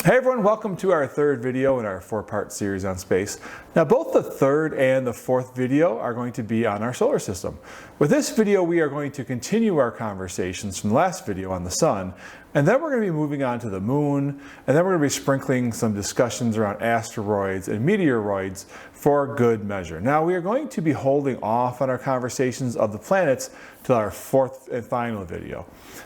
Hey everyone, welcome to our third video in our four-part series on space. Now both the third and the fourth video are going to be on our solar system. With this video we are going to continue our conversations from the last video on the sun, and then we're going to be moving on to the moon, and then we're going to be sprinkling some discussions around asteroids and meteoroids for good measure. Now we are going to be holding off on our conversations of the planets till our fourth and final video.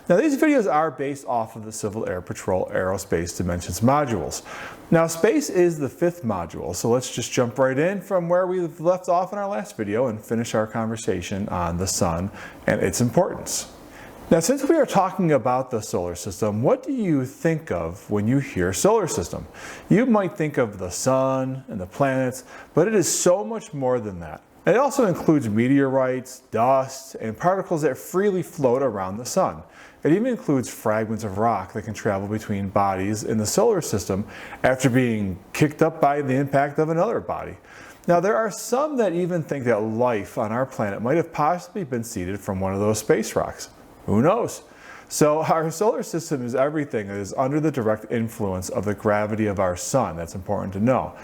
Now these videos are based off of the Civil Air Patrol Aerospace Dimensions modules. Now space is the fifth module, so let's just jump right in from where we left off in our last video and finish our conversation on the sun and its importance. Now since we are talking about the solar system, what do you think of when you hear solar system? You might think of the sun and the planets, but it is so much more than that. And it also includes meteorites, dust, and particles that freely float around the sun. It even includes fragments of rock that can travel between bodies in the solar system after being kicked up by the impact of another body. Now there are some that even think that life on our planet might have possibly been seeded from one of those space rocks. Who knows? So our solar system is everything that is under the direct influence of the gravity of our sun. That's important to know.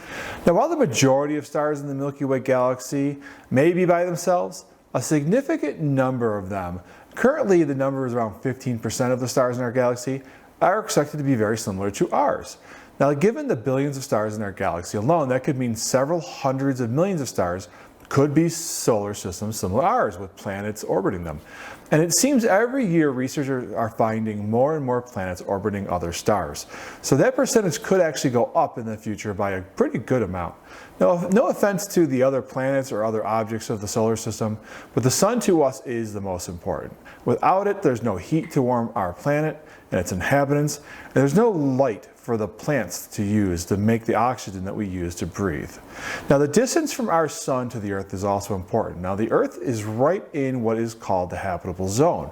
Now while the majority of stars in the Milky Way galaxy may be by themselves, a significant number of them, currently the number is around 15% of the stars in our galaxy, are expected to be very similar to ours. Now given the billions of stars in our galaxy alone, that could mean several hundreds of millions of stars could be solar systems similar to ours with planets orbiting them. And it seems every year researchers are finding more and more planets orbiting other stars. So that percentage could actually go up in the future by a pretty good amount. Now, no offense to the other planets or other objects of the solar system, but the sun to us is the most important. Without it, there's no heat to warm our planet and its inhabitants, and there's no light for the plants to use to make the oxygen that we use to breathe. Now the distance from our sun to the Earth is also important. Now the Earth is right in what is called the habitable zone,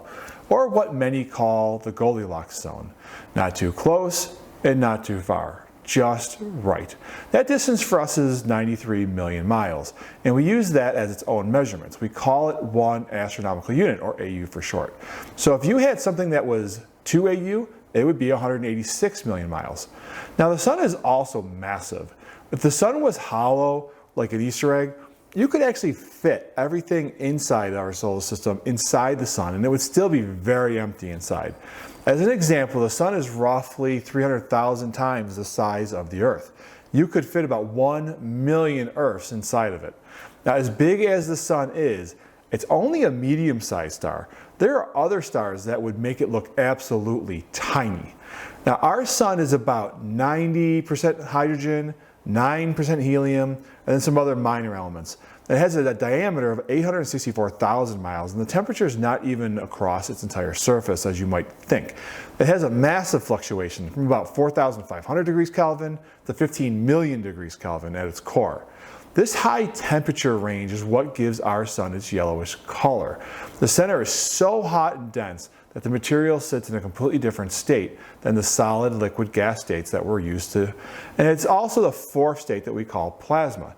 or what many call the Goldilocks zone. Not too close and not too far, just right. That distance for us is 93 million miles, and we use that as its own measurements. We call it 1 astronomical unit, or AU for short. So if you had something that was 2 AU, it would be 186 million miles. Now the sun is also massive. If the sun was hollow, like an Easter egg, you could actually fit everything inside our solar system inside the sun, and it would still be very empty inside. As an example, the sun is roughly 300,000 times the size of the Earth. You could fit about 1 million Earths inside of it. Now as big as the sun is, it's only a medium-sized star. There are other stars that would make it look absolutely tiny. Now our sun is about 90% hydrogen, 9% helium, and then some other minor elements. It has a diameter of 864,000 miles, and the temperature is not even across its entire surface as you might think. It has a massive fluctuation from about 4,500 degrees Kelvin to 15 million degrees Kelvin at its core. This high temperature range is what gives our sun its yellowish color. The center is so hot and dense that the material sits in a completely different state than the solid, liquid, gas states that we're used to. And it's also the fourth state that we call plasma.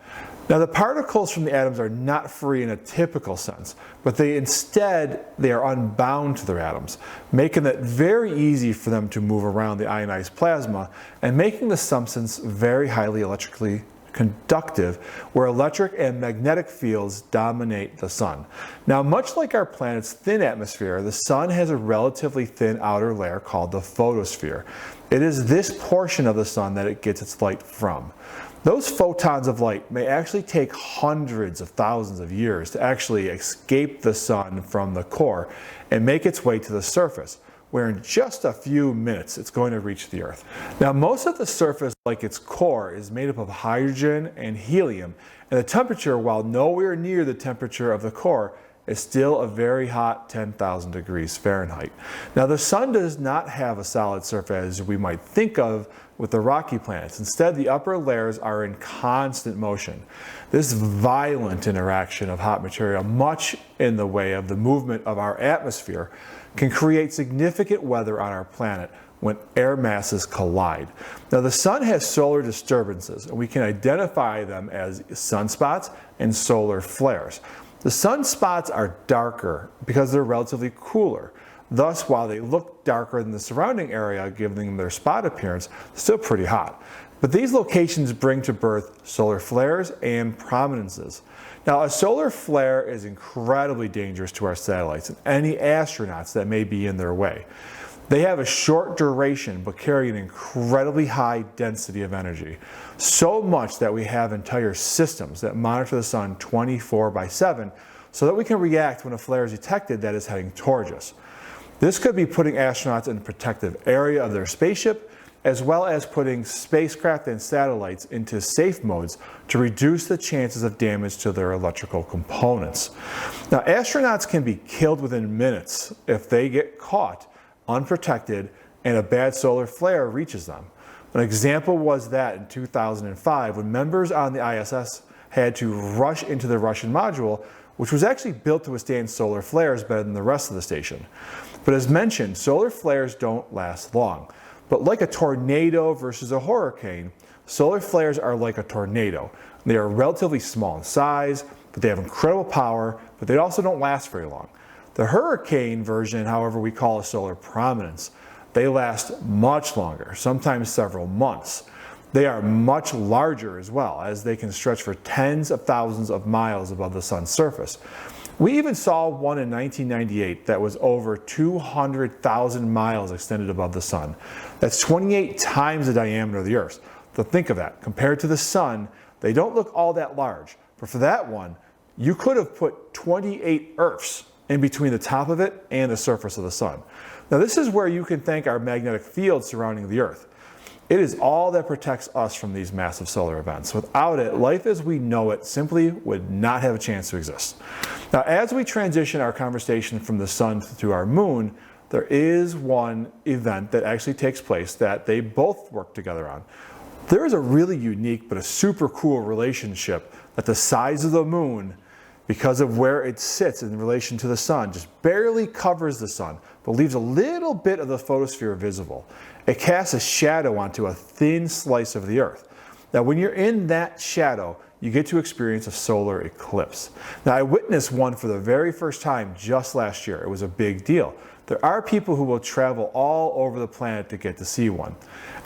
Now the particles from the atoms are not free in a typical sense, but they are unbound to their atoms, making it very easy for them to move around the ionized plasma and making the substance very highly electrically conductive, where electric and magnetic fields dominate the sun. Now, much like our planet's thin atmosphere, the sun has a relatively thin outer layer called the photosphere. It is this portion of the sun that it gets its light from. Those photons of light may actually take hundreds of thousands of years to actually escape the sun from the core and make its way to the surface, where in just a few minutes it's going to reach the Earth. Now most of the surface, like its core, is made up of hydrogen and helium, and the temperature, while nowhere near the temperature of the core, is still a very hot 10,000 degrees Fahrenheit. Now the sun does not have a solid surface as we might think of with the rocky planets. Instead, the upper layers are in constant motion. This violent interaction of hot material, much in the way of the movement of our atmosphere, can create significant weather on our planet when air masses collide. Now the sun has solar disturbances, and we can identify them as sunspots and solar flares. The sunspots are darker because they're relatively cooler. Thus, while they look darker than the surrounding area, giving them their spot appearance, they're still pretty hot. But these locations bring to birth solar flares and prominences. Now, a solar flare is incredibly dangerous to our satellites and any astronauts that may be in their way. They have a short duration but carry an incredibly high density of energy. So much that we have entire systems that monitor the sun 24/7 so that we can react when a flare is detected that is heading towards us. This could be putting astronauts in a protective area of their spaceship, as well as putting spacecraft and satellites into safe modes to reduce the chances of damage to their electrical components. Now, astronauts can be killed within minutes if they get caught unprotected and a bad solar flare reaches them. An example was that in 2005 when members on the ISS had to rush into the Russian module, which was actually built to withstand solar flares better than the rest of the station. But as mentioned, solar flares don't last long. But like a tornado versus a hurricane, solar flares are like a tornado. They are relatively small in size, but they have incredible power, but they also don't last very long. The hurricane version, however, we call a solar prominence. They last much longer, sometimes several months. They are much larger as well, as they can stretch for tens of thousands of miles above the sun's surface. We even saw one in 1998 that was over 200,000 miles extended above the sun. That's 28 times the diameter of the Earth. So think of that. Compared to the sun, they don't look all that large. But for that one, you could have put 28 Earths in between the top of it and the surface of the sun. Now this is where you can thank our magnetic field surrounding the Earth. It is all that protects us from these massive solar events. Without it, life as we know it simply would not have a chance to exist. Now, as we transition our conversation from the sun to our moon, there is one event that actually takes place that they both work together on. There is a really unique but a super cool relationship that the size of the moon, because of where it sits in relation to the sun, just barely covers the sun, but leaves a little bit of the photosphere visible. It casts a shadow onto a thin slice of the Earth. Now, when you're in that shadow, you get to experience a solar eclipse. Now, I witnessed one for the very first time just last year. It was a big deal. There are people who will travel all over the planet to get to see one.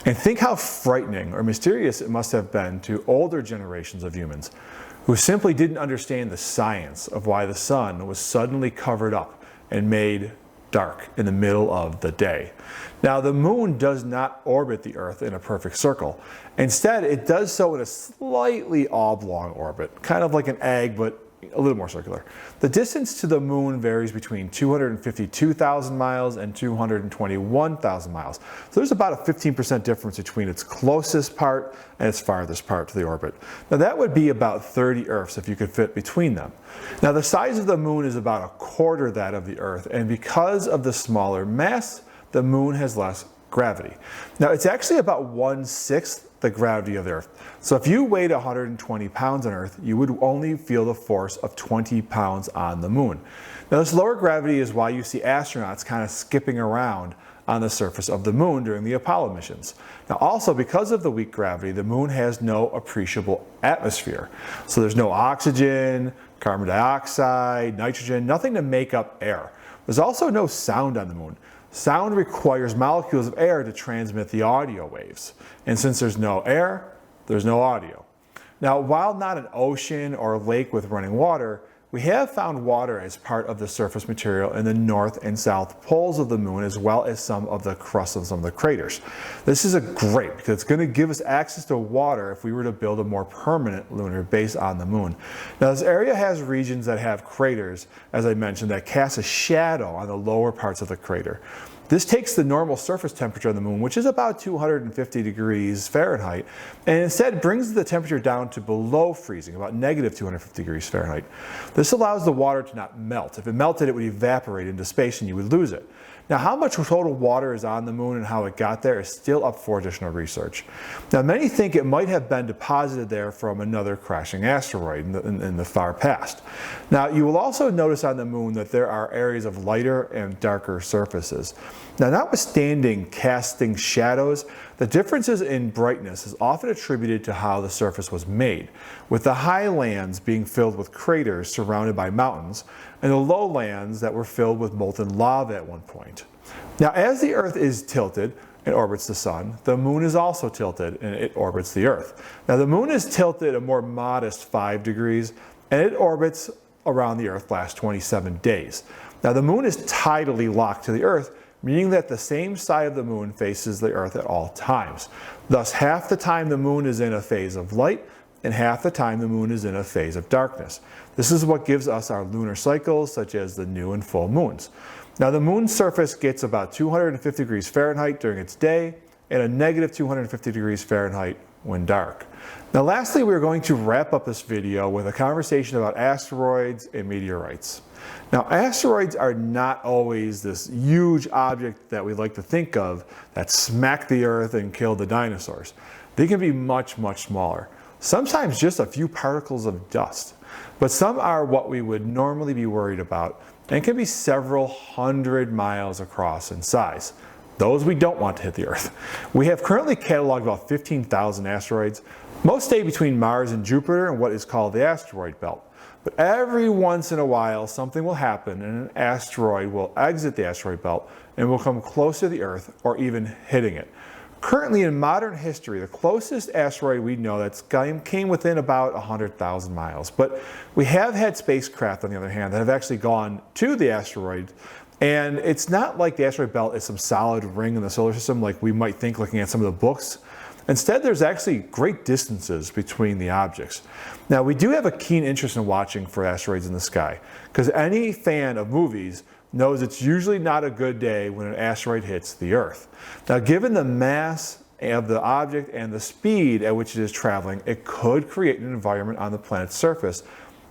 And think how frightening or mysterious it must have been to older generations of humans who simply didn't understand the science of why the sun was suddenly covered up and made dark in the middle of the day. Now, the moon does not orbit the Earth in a perfect circle. Instead, it does so in a slightly oblong orbit, kind of like an egg, but a little more circular. The distance to the moon varies between 252,000 miles and 221,000 miles. So there's about a 15% difference between its closest part and its farthest part to the orbit. Now that would be about 30 Earths if you could fit between them. Now the size of the moon is about a quarter that of the Earth, and because of the smaller mass, the moon has less gravity. Now it's actually about 1/6 the gravity of the Earth. So if you weighed 120 pounds on Earth, you would only feel the force of 20 pounds on the moon. Now this lower gravity is why you see astronauts kind of skipping around on the surface of the moon during the Apollo missions. Now also, because of the weak gravity, the moon has no appreciable atmosphere. So there's no oxygen, carbon dioxide, nitrogen, nothing to make up air. There's also no sound on the moon. Sound requires molecules of air to transmit the audio waves. And since there's no air, there's no audio. Now, while not an ocean or a lake with running water, we have found water as part of the surface material in the north and south poles of the moon, as well as some of the crust of some of the craters. This is great because it's going to give us access to water if we were to build a more permanent lunar base on the moon. Now, this area has regions that have craters, as I mentioned, that cast a shadow on the lower parts of the crater. This takes the normal surface temperature of the moon, which is about 250 degrees Fahrenheit, and instead brings the temperature down to below freezing, about negative 250 degrees Fahrenheit. This allows the water to not melt. If it melted, it would evaporate into space and you would lose it. Now, how much total water is on the moon and how it got there is still up for additional research. Now, many think it might have been deposited there from another crashing asteroid in the far past. Now, you will also notice on the moon that there are areas of lighter and darker surfaces. Now, notwithstanding casting shadows, The differences in brightness is often attributed to how the surface was made, with the highlands being filled with craters surrounded by mountains, and the lowlands that were filled with molten lava at one point. Now, as the Earth is tilted and orbits the Sun, the Moon is also tilted and it orbits the Earth. Now, the Moon is tilted a more modest 5 degrees, and it orbits around the Earth last 27 days. Now, the Moon is tidally locked to the Earth, meaning that the same side of the Moon faces the Earth at all times. Thus, half the time the Moon is in a phase of light, and half the time the Moon is in a phase of darkness. This is what gives us our lunar cycles, such as the new and full moons. Now, the Moon's surface gets about 250 degrees Fahrenheit during its day, and a negative 250 degrees Fahrenheit when dark. Now, lastly, we're going to wrap up this video with a conversation about asteroids and meteorites. Now, asteroids are not always this huge object that we like to think of that smacked the Earth and killed the dinosaurs. They can be much, much smaller, sometimes just a few particles of dust. But some are what we would normally be worried about and can be several hundred miles across in size. Those we don't want to hit the Earth. We have currently cataloged about 15,000 asteroids. Most stay between Mars and Jupiter in what is called the asteroid belt. But every once in a while, something will happen and an asteroid will exit the asteroid belt and will come close to the Earth or even hitting it. Currently, in modern history, the closest asteroid we know that's came within about 100,000 miles. But we have had spacecraft, on the other hand, that have actually gone to the asteroid. And it's not like the asteroid belt is some solid ring in the solar system like we might think looking at some of the books. Instead, there's actually great distances between the objects. Now, we do have a keen interest in watching for asteroids in the sky, because any fan of movies knows it's usually not a good day when an asteroid hits the Earth. Now, given the mass of the object and the speed at which it is traveling, it could create an environment on the planet's surface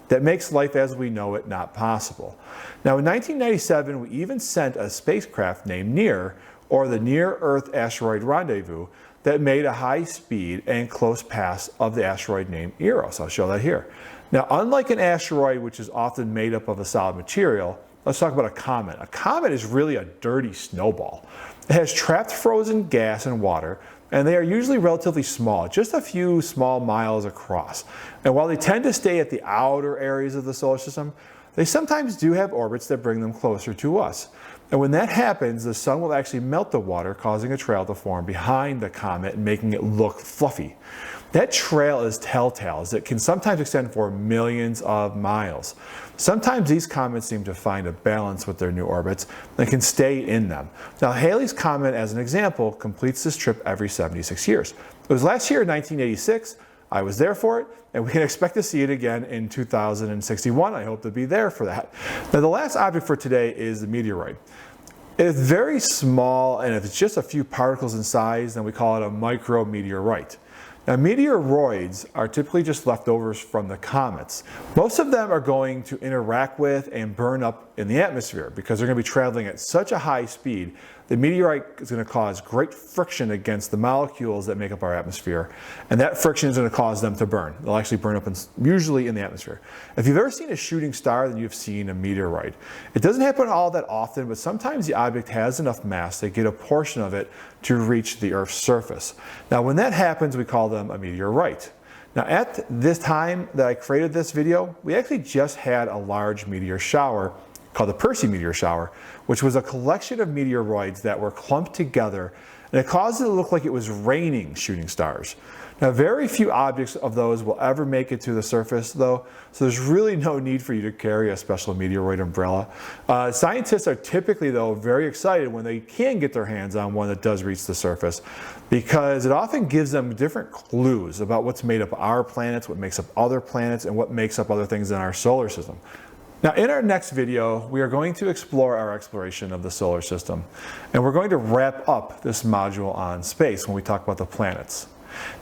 that makes life as we know it not possible. Now, in 1997, we even sent a spacecraft named NEAR, or the Near-Earth Asteroid Rendezvous, that made a high speed and close pass of the asteroid named Eros. I'll show that here. Now, unlike an asteroid, which is often made up of a solid material, let's talk about a comet. A comet is really a dirty snowball. It has trapped frozen gas and water, and they are usually relatively small, just a few small miles across. And while they tend to stay at the outer areas of the solar system, they sometimes do have orbits that bring them closer to us. And when that happens, the sun will actually melt the water, causing a trail to form behind the comet and making it look fluffy. That trail is telltale, as it can sometimes extend for millions of miles. Sometimes these comets seem to find a balance with their new orbits and can stay in them. Now, Halley's Comet, as an example, completes this trip every 76 years. It was last year in 1986. I was there for it, and we can expect to see it again in 2061. I hope to be there for that. Now, the last object for today is the meteoroid. It is very small, and if it's just a few particles in size, then we call it a micrometeorite. Now, meteoroids are typically just leftovers from the comets. Most of them are going to interact with and burn up in the atmosphere because they're going to be traveling at such a high speed. The meteorite is going to cause great friction against the molecules that make up our atmosphere, and that friction is going to cause them to burn. They'll actually burn up usually in the atmosphere. If you've ever seen a shooting star, then you've seen a meteoroid. It doesn't happen all that often, but sometimes the object has enough mass to get a portion of it to reach the Earth's surface. Now, when that happens, we call them a meteorite. Now, at this time that I created this video, we actually just had a large meteor shower called the Percy meteor shower, which was a collection of meteoroids that were clumped together, and it caused it to look like it was raining shooting stars. Now, very few objects of those will ever make it to the surface, though, so there's really no need for you to carry a special meteoroid umbrella. Scientists are typically, though, very excited when they can get their hands on one that does reach the surface, because it often gives them different clues about what's made up our planets, what makes up other planets, and what makes up other things in our solar system. Now, in our next video, we are going to explore our exploration of the solar system, and we're going to wrap up this module on space when we talk about the planets.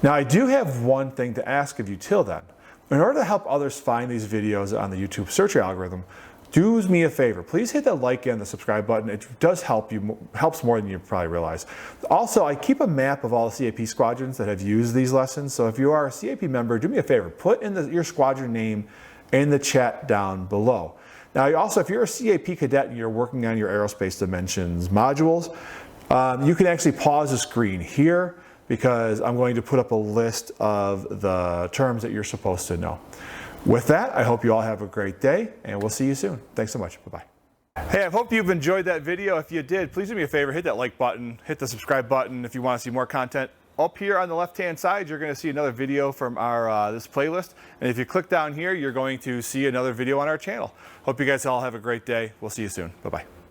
Now, I do have one thing to ask of you till then. In order to help others find these videos on the YouTube search algorithm, do me a favor. Please hit the like and the subscribe button. It does help you, helps more than you probably realize. Also, I keep a map of all the CAP squadrons that have used these lessons, so if you are a CAP member, do me a favor. Put in your squadron name in the chat down below. Now, also, if you're a CAP cadet and you're working on your Aerospace Dimensions modules, you can actually pause the screen here, because I'm going to put up a list of the terms that you're supposed to know. With that, I hope you all have a great day, and we'll see you soon. Thanks so much. Bye-bye. Hey, I hope you've enjoyed that video. If you did, please do me a favor, hit that like button, hit the subscribe button if you want to see more content. Up here on the left-hand side, you're going to see another video from our this playlist. And if you click down here, you're going to see another video on our channel. Hope you guys all have a great day. We'll see you soon. Bye-bye.